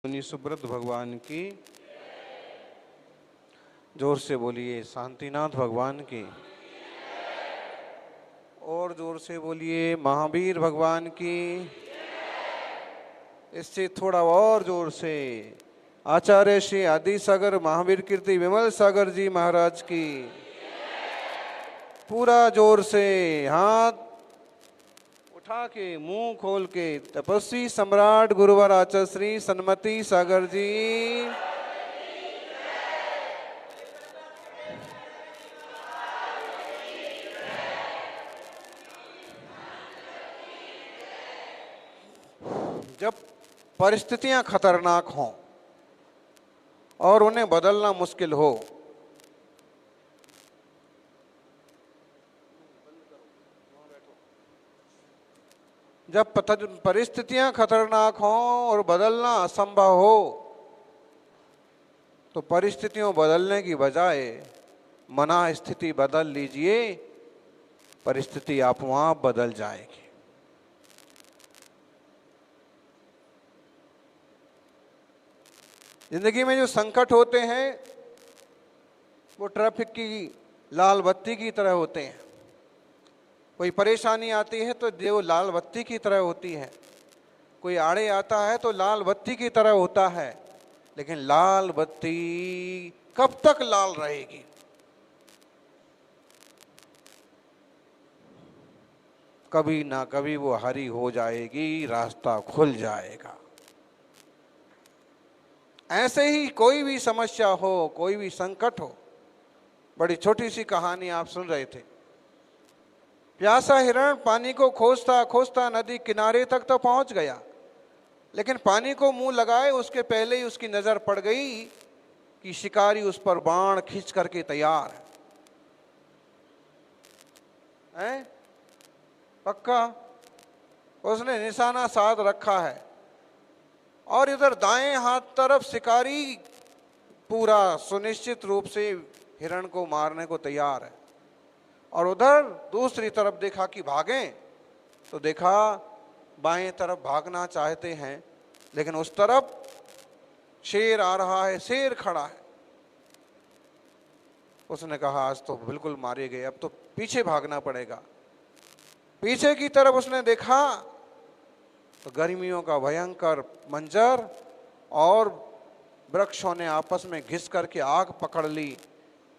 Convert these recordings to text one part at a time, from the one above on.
मुनि सुब्रत भगवान की। जोर से बोलिए शांतिनाथ भगवान की। और जोर से बोलिए महावीर भगवान की। इससे थोड़ा और जोर से आचार्य श्री आदि सागर महावीर कीर्ति विमल सागर जी महाराज की। पूरा जोर से हाथ उठा के मुंह खोल के तपस्वी सम्राट गुरुवर आचार्य श्री सन्मति सागर जी। जब परिस्थितियां खतरनाक हों और उन्हें बदलना मुश्किल हो, जब परिस्थितियां खतरनाक हों और बदलना असंभव हो, तो परिस्थितियों बदलने की बजाय मना स्थिति बदल लीजिए, परिस्थिति आपो आप बदल जाएगी। जिंदगी में जो संकट होते हैं वो ट्रैफिक की लाल बत्ती की तरह होते हैं। कोई परेशानी आती है तो वो लाल बत्ती की तरह होती है, कोई आड़े आता है तो लाल बत्ती की तरह होता है। लेकिन लाल बत्ती कब तक लाल रहेगी? कभी ना कभी वो हरी हो जाएगी, रास्ता खुल जाएगा। ऐसे ही कोई भी समस्या हो, कोई भी संकट हो। बड़ी छोटी सी कहानी आप सुन रहे थे। प्यासा हिरण पानी को खोजता खोजता नदी किनारे तक तो पहुंच गया, लेकिन पानी को मुंह लगाए उसके पहले ही उसकी नजर पड़ गई कि शिकारी उस पर बाण खींच करके तैयार है। पक्का उसने निशाना साध रखा है और इधर दाएं हाथ तरफ शिकारी पूरा सुनिश्चित रूप से हिरण को मारने को तैयार है, और उधर दूसरी तरफ देखा कि भागें, तो देखा बाएं तरफ भागना चाहते हैं, लेकिन उस तरफ शेर आ रहा है, शेर खड़ा है। उसने कहा आज तो बिल्कुल मारे गए, अब तो पीछे भागना पड़ेगा। पीछे की तरफ उसने देखा तो गर्मियों का भयंकर मंजर, और वृक्षों ने आपस में घिस करके आग पकड़ ली।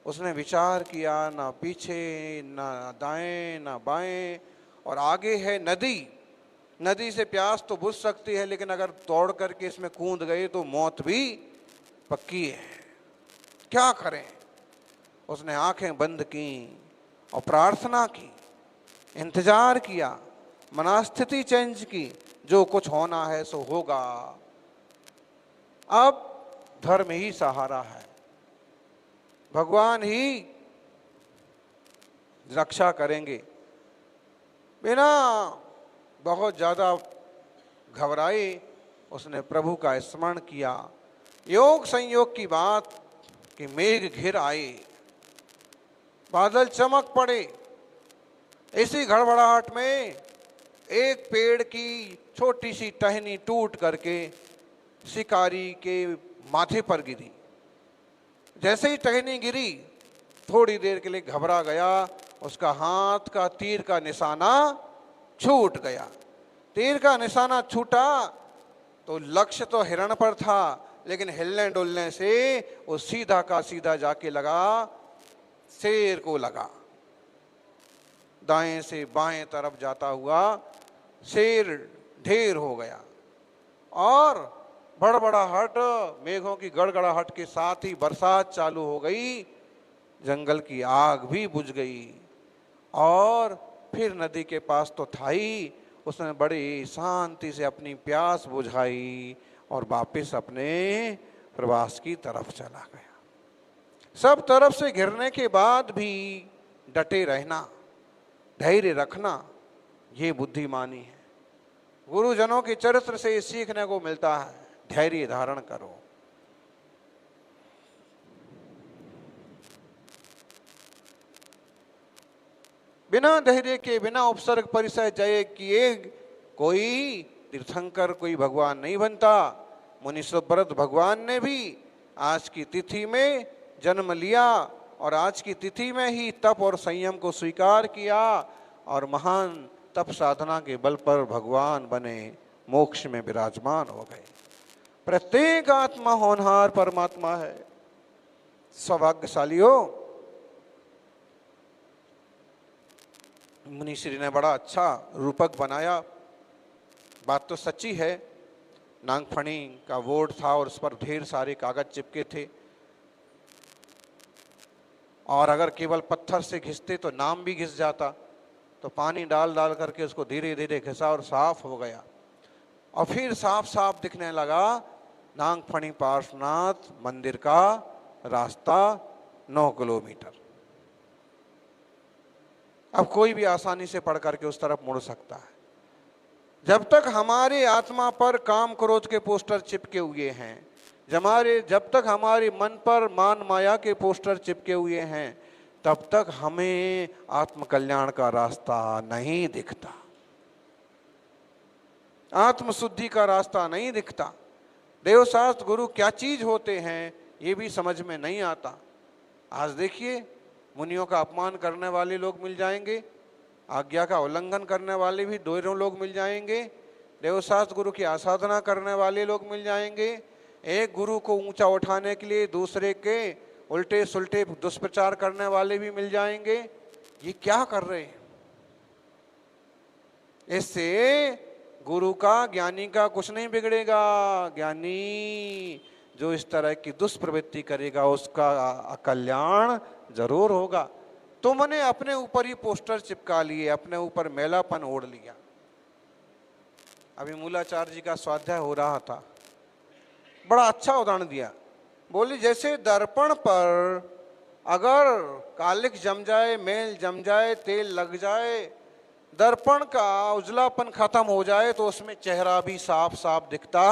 उसने विचार किया, ना पीछे ना दाएं ना बाएं, और आगे है नदी। नदी से प्यास तो बुझ सकती है, लेकिन अगर तोड़ करके इसमें कूद गए तो मौत भी पक्की है। क्या करें? उसने आंखें बंद की और प्रार्थना की, इंतजार किया, मनस्थिति चेंज की। जो कुछ होना है सो होगा, अब धर्म ही सहारा है, भगवान ही रक्षा करेंगे। बिना बहुत ज्यादा घबराए उसने प्रभु का स्मरण किया। योग संयोग की बात कि मेघ घिर आए, बादल चमक पड़े। इसी घड़बड़ाहट में एक पेड़ की छोटी सी टहनी टूट करके शिकारी के माथे पर गिरी। जैसे ही टहनी गिरी, थोड़ी देर के लिए घबरा गया। उसका हाथ का तीर का निशाना छूट गया। तीर का निशाना छूटा तो लक्ष्य तो हिरण पर था, लेकिन हिलने डुलने से वो सीधा का सीधा जाके लगा शेर को लगा। दाएं से बाएं तरफ जाता हुआ शेर ढेर हो गया, और बड़बड़ाहट, मेघों की गड़गड़ाहट के साथ ही बरसात चालू हो गई। जंगल की आग भी बुझ गई, और फिर नदी के पास तो था ही। उसने बड़ी शांति से अपनी प्यास बुझाई और वापस अपने प्रवास की तरफ चला गया। सब तरफ से घिरने के बाद भी डटे रहना, धैर्य रखना, ये बुद्धिमानी है। गुरुजनों के चरित्र से सीखने को मिलता है, धैर्य धारण करो। बिना धैर्य के, बिना उपसर्ग परिचय जय किए कोई तीर्थंकर, कोई भगवान नहीं बनता। मुनि सुब्रत भगवान ने भी आज की तिथि में जन्म लिया और आज की तिथि में ही तप और संयम को स्वीकार किया और महान तप साधना के बल पर भगवान बने, मोक्ष में विराजमान हो गए। प्रत्येक आत्मा होनहार परमात्मा है। सौभाग्यशाली हो। मुनिश्री ने बड़ा अच्छा रूपक बनाया। बात तो सच्ची है। नागफणी का बोर्ड था और उस पर ढेर सारे कागज चिपके थे, और अगर केवल पत्थर से घिसते तो नाम भी घिस जाता। तो पानी डाल डाल करके उसको धीरे धीरे घिसा और साफ हो गया। और फिर साफ साफ दिखने लगा नागफणी पार्श्वनाथ मंदिर का रास्ता 9 किलोमीटर। अब कोई भी आसानी से पढ़ करके उस तरफ मुड़ सकता है। जब तक हमारी आत्मा पर काम क्रोध के पोस्टर चिपके हुए हैं, जब तक हमारे मन पर मान माया के पोस्टर चिपके हुए हैं, तब तक हमें आत्म कल्याण का रास्ता नहीं दिखता, आत्म शुद्धि का रास्ता नहीं दिखता। देवशास्त्र गुरु क्या चीज होते हैं ये भी समझ में नहीं आता। आज देखिए, मुनियों का अपमान करने वाले लोग मिल जाएंगे, आज्ञा का उल्लंघन करने वाले भी 2 लोग मिल जाएंगे, देवशास्त्र गुरु की आसाधना करने वाले लोग मिल जाएंगे। एक गुरु को ऊंचा उठाने के लिए दूसरे के उल्टे सुल्टे दुष्प्रचार करने वाले भी मिल जाएंगे। ये क्या कर रहे हैं? इससे गुरु का, ज्ञानी का कुछ नहीं बिगड़ेगा। ज्ञानी जो इस तरह की दुष्प्रवृत्ति करेगा उसका कल्याण जरूर होगा। तुमने अपने ऊपर ही पोस्टर चिपका लिए, अपने ऊपर मैलापन ओढ़ लिया। अभी मूलाचार्य जी का स्वाध्याय हो रहा था, बड़ा अच्छा उदाहरण दिया। बोले जैसे दर्पण पर अगर कालिख जम जाए, मैल जम जाए, तेल लग जाए, दर्पण का उजलापन खत्म हो जाए तो उसमें चेहरा भी साफ साफ दिखता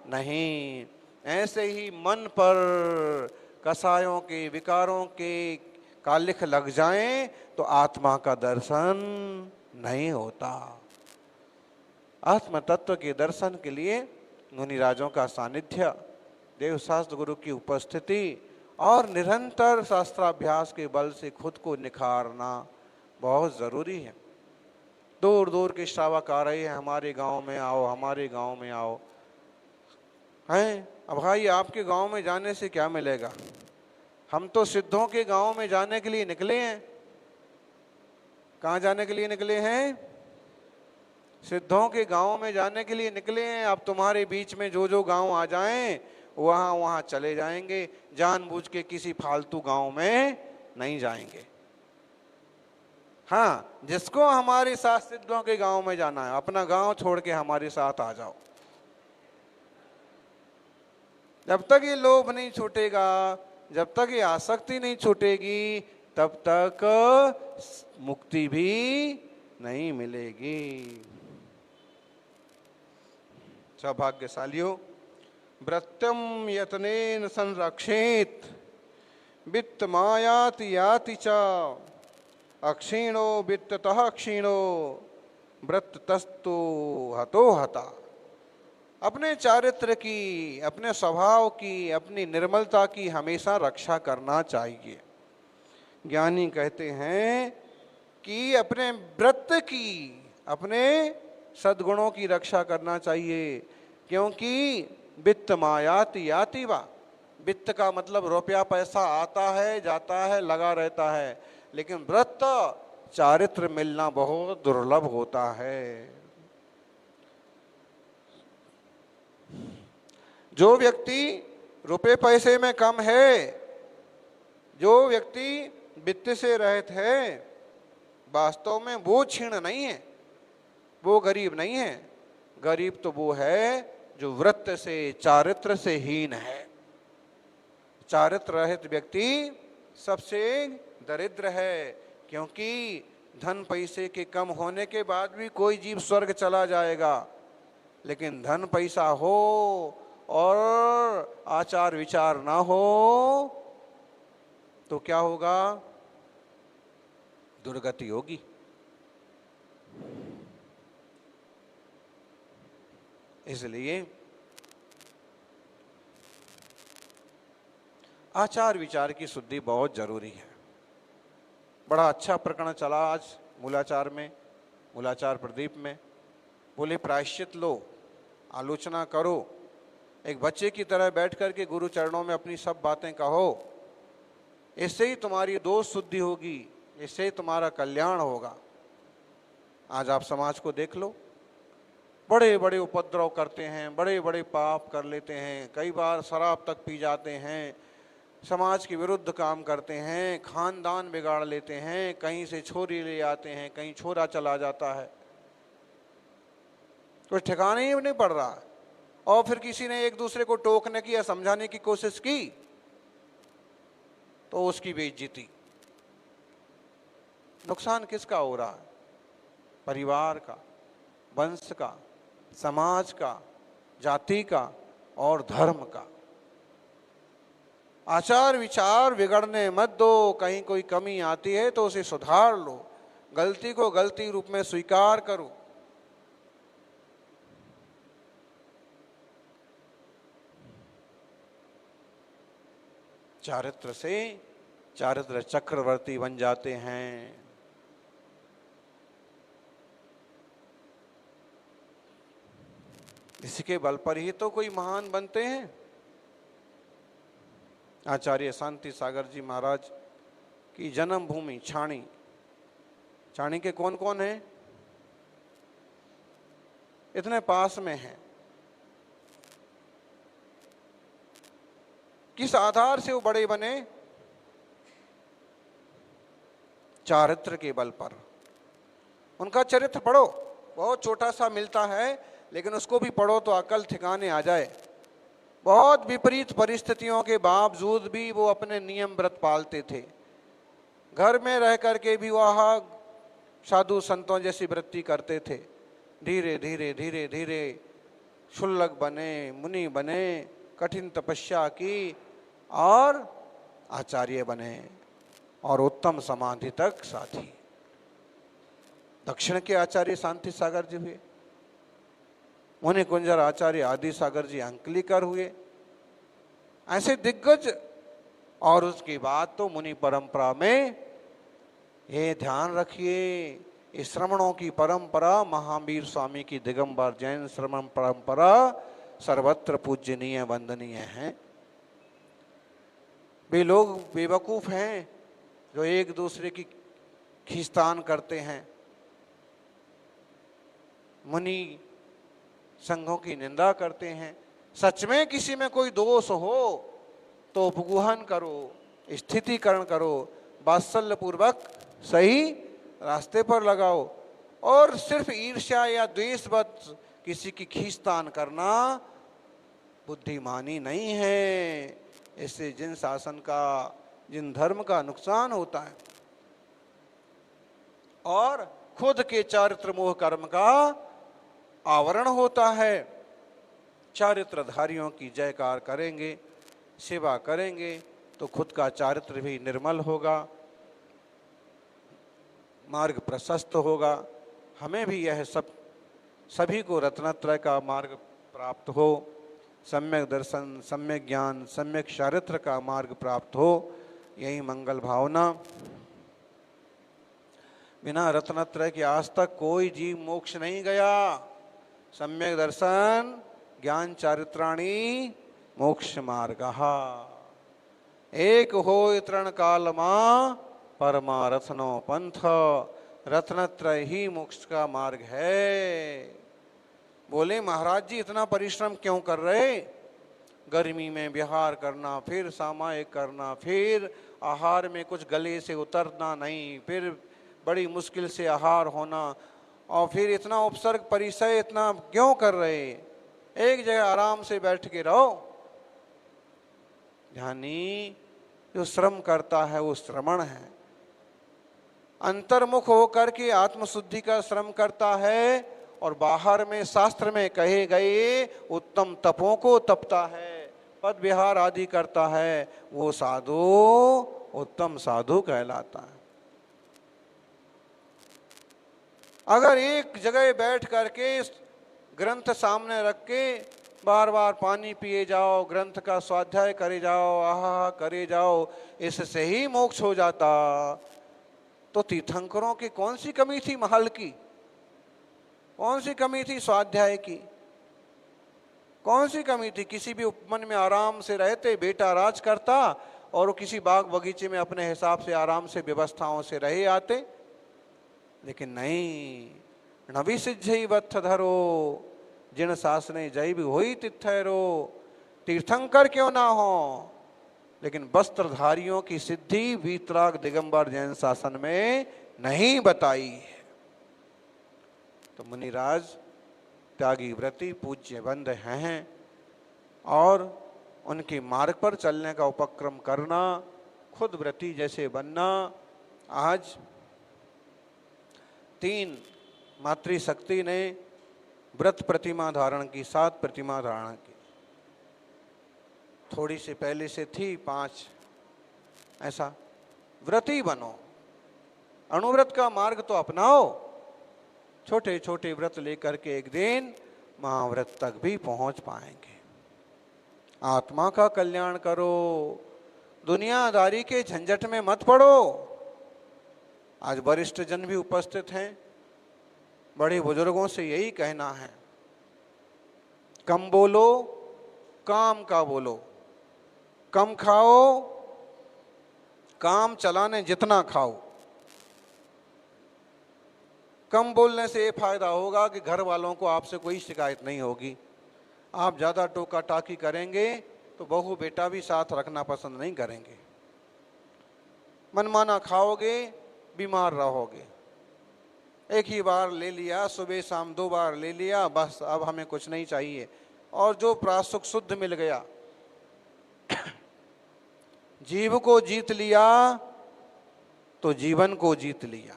नहीं। ऐसे ही मन पर कसायों के, विकारों के कालिख लग जाएं तो आत्मा का दर्शन नहीं होता। आत्म तत्व के दर्शन के लिए मुनिराजों का सानिध्य, देवशास्त्र गुरु की उपस्थिति और निरंतर शास्त्राभ्यास के बल से खुद को निखारना बहुत जरूरी है। दूर दूर के श्रावक आ रहे हैं, हमारे गांव में आओ, हमारे गांव में आओ। हैं? अब भाई आपके गांव में जाने से क्या मिलेगा? हम तो सिद्धों के गांव में जाने के लिए निकले हैं। कहाँ जाने के लिए निकले हैं? सिद्धों के गांव में जाने के लिए निकले हैं। अब तुम्हारे बीच में जो जो गांव आ जाएं वहां वहां चले जाएंगे, जानबूझ के किसी फालतू गांव में नहीं जाएंगे। हाँ, जिसको हमारे साथ सिद्धों के गांव में जाना है, अपना गांव छोड़ के हमारे साथ आ जाओ। जब तक ये लोभ नहीं छूटेगा, जब तक ये आसक्ति नहीं छूटेगी, तब तक मुक्ति भी नहीं मिलेगी। सौभाग्यशालियों, व्रत्यम यतनेन संरक्षेत वित्त मायाति याति च अक्षीणो वित्ततः क्षीणो व्रततस्तु हतो हता। अपने चारित्र की, अपने स्वभाव की, अपनी निर्मलता की हमेशा रक्षा करना चाहिए। ज्ञानी कहते हैं कि अपने व्रत की, अपने सद्गुणों की रक्षा करना चाहिए, क्योंकि वित्त मायाति याति वा। वित्त का मतलब रुपया पैसा आता है, जाता है, लगा रहता है, लेकिन व्रत चारित्र मिलना बहुत दुर्लभ होता है। जो व्यक्ति रुपए पैसे में कम है, जो व्यक्ति वित्त से रहित है, वास्तव में वो क्षीण नहीं है, वो गरीब नहीं है। गरीब तो वो है जो व्रत से, चारित्र से हीन है। चारित्र रहित व्यक्ति सबसे दरिद्र है, क्योंकि धन पैसे के कम होने के बाद भी कोई जीव स्वर्ग चला जाएगा, लेकिन धन पैसा हो और आचार विचार ना हो तो क्या होगा? दुर्गति होगी। इसलिए आचार विचार की शुद्धि बहुत जरूरी है। बड़ा अच्छा प्रकरण चला आज मूलाचार में, मूलाचार प्रदीप में। बोले प्रायश्चित लो, आलोचना करो, एक बच्चे की तरह बैठ कर के गुरु चरणों में अपनी सब बातें कहो। इससे ही तुम्हारी दोष शुद्धि होगी, इससे ही तुम्हारा कल्याण होगा। आज आप समाज को देख लो, बड़े बड़े उपद्रव करते हैं, बड़े बड़े पाप कर लेते हैं, कई बार शराब तक पी जाते हैं, समाज के विरुद्ध काम करते हैं, खानदान बिगाड़ लेते हैं, कहीं से छोरी ले आते हैं, कहीं छोरा चला जाता है, कुछ ठिकाने ही नहीं पड़ रहा। और फिर किसी ने एक दूसरे को टोकने की या समझाने की कोशिश की तो उसकी बेइज्जती। नुकसान किसका हो रहा है? परिवार का, वंश का, समाज का, जाति का और धर्म का। आचार विचार बिगड़ने मत दो। कहीं कोई कमी आती है तो उसे सुधार लो, गलती को गलती रूप में स्वीकार करो। चारित्र से चारित्र चक्रवर्ती बन जाते हैं। इसके बल पर ही तो कोई महान बनते हैं। आचार्य शांति सागर जी महाराज की जन्मभूमि छाणी, छाणी के कौन कौन हैं? इतने पास में हैं। किस आधार से वो बड़े बने? चारित्र के बल पर। उनका चरित्र पढ़ो, बहुत छोटा सा मिलता है, लेकिन उसको भी पढ़ो तो अकल ठिकाने आ जाए। बहुत विपरीत परिस्थितियों के बावजूद भी वो अपने नियम व्रत पालते थे। घर में रह करके भी वह साधु संतों जैसी वृत्ति करते थे। धीरे धीरे धीरे धीरे शुल्लक बने, मुनि बने, कठिन तपस्या की और आचार्य बने और उत्तम समाधि तक साधी। दक्षिण के आचार्य शांति सागर जी हुए, मुनि कुंजर आचार्य आदि सागर जी अंकलिकर हुए, ऐसे दिग्गज। और उसके बाद तो मुनि परंपरा में ये ध्यान रखिए, इस श्रमणों की परंपरा, महावीर स्वामी की दिगंबर जैन श्रमण परंपरा सर्वत्र पूजनीय वंदनीय है। वे लोग बेवकूफ हैं जो एक दूसरे की खींचतान करते हैं, मुनि संघों की निंदा करते हैं। सच में किसी में कोई दोष हो तो उपगुहन करो, स्थितिकरण करो, वात्सल्य पूर्वक सही रास्ते पर लगाओ। और सिर्फ ईर्ष्या या द्वेषवश किसी की खींचतान करना बुद्धिमानी नहीं है। इससे जिन शासन का, जिन धर्म का नुकसान होता है और खुद के चारित्र मोह कर्म का आवरण होता है। चारित्रधारियों की जयकार करेंगे, सेवा करेंगे तो खुद का चारित्र भी निर्मल होगा, मार्ग प्रशस्त होगा। हमें भी यह सभी को रत्नत्रय का मार्ग प्राप्त हो, सम्यक दर्शन, सम्यक ज्ञान, सम्यक चारित्र का मार्ग प्राप्त हो, यही मंगल भावना। बिना रत्नत्रय के आज तक कोई जीव मोक्ष नहीं गया। सम्यक दर्शन, ज्ञान, चारित्राणी मोक्ष मार्गः। एक हो तृण काल मां परमारथनो पंथ। रत्नत्रय ही मोक्ष का मार्ग है। बोले महाराज जी इतना परिश्रम क्यों कर रहे? गर्मी में विहार करना, फिर सामायिक करना, फिर आहार में कुछ गले से उतरना नहीं, फिर बड़ी मुश्किल से आहार होना, और फिर इतना उपसर्ग परिचय इतना क्यों कर रहे? एक जगह आराम से बैठ के रहो। ध्यानी जो श्रम करता है वो श्रमण है। अंतर्मुख होकर के आत्मशुद्धि का श्रम करता है और बाहर में शास्त्र में कहे गए उत्तम तपों को तपता है, पद विहार आदि करता है, वो साधु उत्तम साधु कहलाता है। अगर एक जगह बैठ करके ग्रंथ सामने रख के बार बार पानी पिए जाओ, ग्रंथ का स्वाध्याय करे जाओ, आहा करे जाओ, इससे ही मोक्ष हो जाता। तो तीर्थंकरों की कौन सी कमी थी महल की? कौन सी कमी थी स्वाध्याय की? कौन सी कमी थी? किसी भी उपवन में आराम से रहते, बेटा राज करता और वो किसी बाग बगीचे में अपने हिसाब से आराम से व्यवस्थाओं से रहे आते। लेकिन नहीं, नभी सिद्धि वत्थ धरो, जिन शासने जय भी होई तिथैरो। तीर्थंकर क्यों ना हो, लेकिन वस्त्रधारियों की सिद्धि वीतराग दिगंबर जैन शासन में नहीं बताई है। तो मुनिराज त्यागी व्रती पूज्य बंद हैं और उनके मार्ग पर चलने का उपक्रम करना, खुद व्रती जैसे बनना। आज 3 मातृशक्ति ने व्रत प्रतिमा धारण की, 7 प्रतिमा धारण की। थोड़ी से पहले से थी 5। ऐसा व्रती बनो, अणुव्रत का मार्ग तो अपनाओ। छोटे छोटे व्रत लेकर के एक दिन महाव्रत तक भी पहुंच पाएंगे। आत्मा का कल्याण करो, दुनियादारी के झंझट में मत पड़ो। आज वरिष्ठ जन भी उपस्थित हैं, बड़े बुजुर्गों से यही कहना है, कम बोलो, काम का बोलो, कम खाओ, काम चलाने जितना खाओ। कम बोलने से ये फायदा होगा कि घर वालों को आपसे कोई शिकायत नहीं होगी। आप ज़्यादा टोका टाकी करेंगे तो बहू बेटा भी साथ रखना पसंद नहीं करेंगे। मनमाना खाओगे, बीमार रहोगे। एक ही बार ले लिया, सुबह शाम 2 बार ले लिया, बस अब हमें कुछ नहीं चाहिए। और जो प्रासुक शुद्ध मिल गया, जीव को जीत लिया तो जीवन को जीत लिया।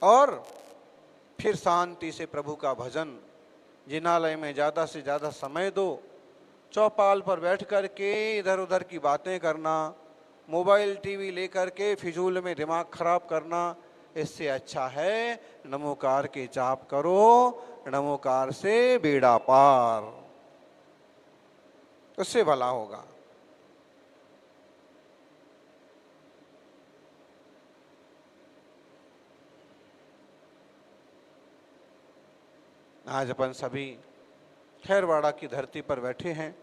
और फिर शांति से प्रभु का भजन, जिनालय में ज़्यादा से ज़्यादा समय दो। चौपाल पर बैठ कर के इधर उधर की बातें करना, मोबाइल टीवी लेकर के फिजूल में दिमाग खराब करना, इससे अच्छा है नमोकार के जाप करो। नमोकार से बेड़ा पार, उससे भला होगा। आज अपन सभी खैरवाड़ा की धरती पर बैठे हैं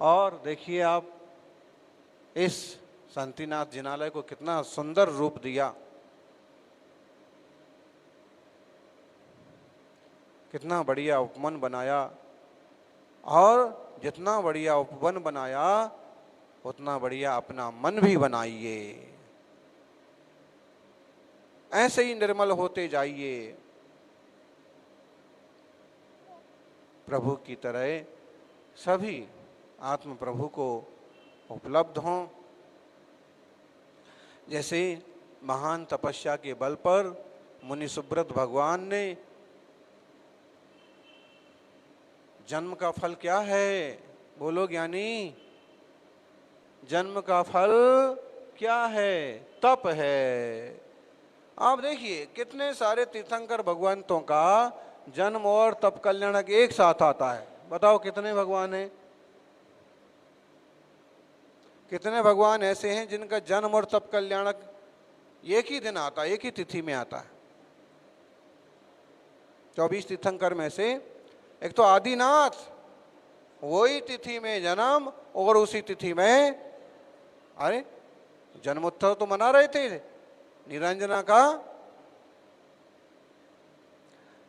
और देखिए आप इस शांतिनाथ जिनालय को कितना सुंदर रूप दिया, कितना बढ़िया उपवन बनाया। और जितना बढ़िया उपवन बनाया उतना बढ़िया अपना मन भी बनाइए। ऐसे ही निर्मल होते जाइए, प्रभु की तरह सभी आत्म प्रभु को उपलब्ध हों। जैसे महान तपस्या के बल पर मुनि सुब्रत भगवान ने, जन्म का फल क्या है बोलो ज्ञानी? जन्म का फल क्या है? तप है। आप देखिए कितने सारे तीर्थंकर भगवंतों का जन्म और तप कल्याणक एक साथ आता है। बताओ कितने भगवान हैं? कितने भगवान ऐसे हैं जिनका जन्म और तप कल्याणक एक ही दिन आता है, एक ही तिथि में आता है? 24 तीर्थंकर में से एक तो आदिनाथ, वही तिथि में जन्म और उसी तिथि में, अरे जन्मोत्सव तो मना रहे थे, निरंजना का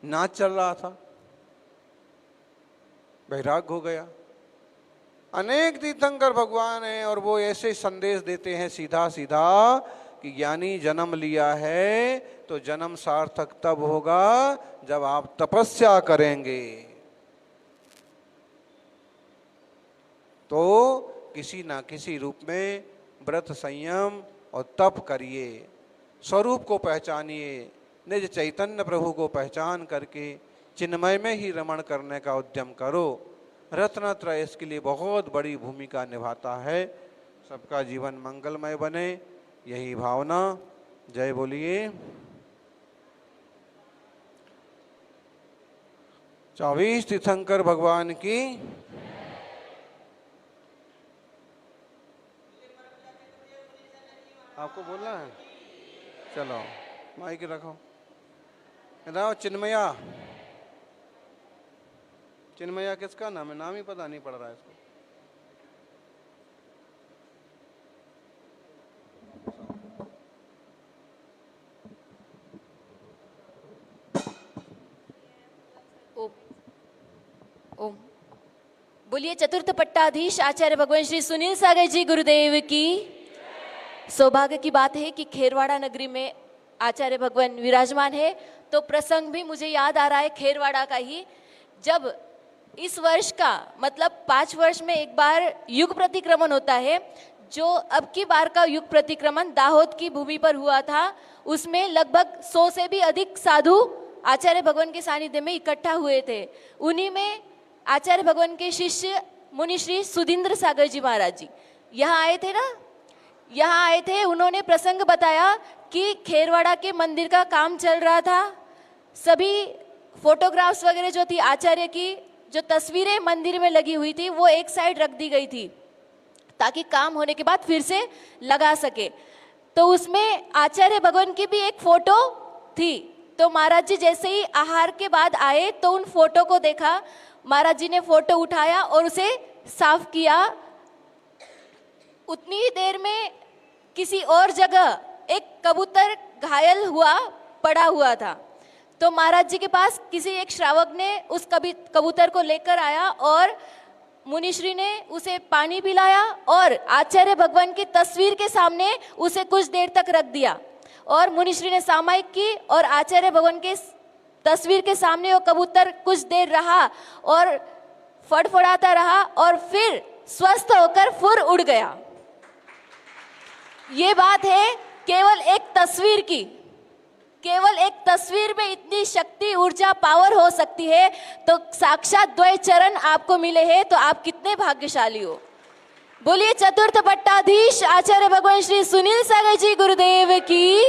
नाच चल रहा था, वैराग हो गया। अनेक तीर्थंकर भगवान हैं और वो ऐसे संदेश देते हैं सीधा सीधा कि ज्ञानी जन्म लिया है तो जन्म सार्थक तब होगा जब आप तपस्या करेंगे। तो किसी ना किसी रूप में व्रत संयम और तप करिए, स्वरूप को पहचानिए, निज चैतन्य प्रभु को पहचान करके चिन्मय में ही रमण करने का उद्यम करो। रत्नत्रय इसके लिए बहुत बड़ी भूमिका निभाता है। सबका जीवन मंगलमय बने, यही भावना। जय बोलिए। 24 तीर्थंकर भगवान की। आपको बोलना है? चलो माइक रखो। इधर चिन्मया। चिन्मया किसका नाम है? नाम ही पता नहीं पड़ रहा है इसको। ओम बोलिए चतुर्थ पट्टाधीश आचार्य भगवान श्री सुनील सागर जी गुरुदेव की। सौभाग्य की बात है कि खेरवाड़ा नगरी में आचार्य भगवान विराजमान है, तो प्रसंग भी मुझे याद आ रहा है खेरवाड़ा का ही। जब इस वर्ष का मतलब 5 वर्ष में एक बार युग प्रतिक्रमण होता है, जो अब की बार का युग प्रतिक्रमण दाहोद की भूमि पर हुआ था, उसमें लगभग 100 से भी अधिक साधु आचार्य भगवान के सानिध्य में इकट्ठा हुए थे। उन्हीं में आचार्य भगवान के शिष्य मुनि श्री सुधींद्र सागर जी महाराज जी यहाँ आए थे ना, यहाँ आए थे। उन्होंने प्रसंग बताया कि खेरवाड़ा के मंदिर का काम चल रहा था, सभी फोटोग्राफ्स वगैरह जो थी आचार्य की, जो तस्वीरें मंदिर में लगी हुई थी, वो एक साइड रख दी गई थी ताकि काम होने के बाद फिर से लगा सके। तो उसमें आचार्य भगवान की भी एक फोटो थी। तो महाराज जी जैसे ही आहार के बाद आए तो उन फोटो को देखा, महाराज जी ने फोटो उठाया और उसे साफ किया। उतनी ही देर में किसी और जगह एक कबूतर घायल हुआ पड़ा हुआ था, तो महाराज जी के पास किसी एक श्रावक ने उस कबूतर को लेकर आया और मुनिश्री ने उसे पानी पिलाया और आचार्य भगवान की तस्वीर के सामने उसे कुछ देर तक रख दिया। और मुनिश्री ने सामायिक की और आचार्य भगवान के तस्वीर के सामने वो कबूतर कुछ देर रहा और फड़फड़ाता रहा और फिर स्वस्थ होकर फुर उड़ गया। ये बात है केवल एक तस्वीर की। केवल एक तस्वीर में इतनी शक्ति, ऊर्जा, पावर हो सकती है, तो साक्षात द्वय चरण आपको मिले हैं, तो आप कितने भाग्यशाली हो। बोलिए चतुर्थ पट्टाधीश आचार्य भगवान श्री सुनील सागर जी गुरुदेव की।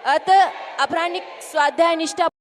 अतः अपराह्निक स्वाध्याय निष्ठा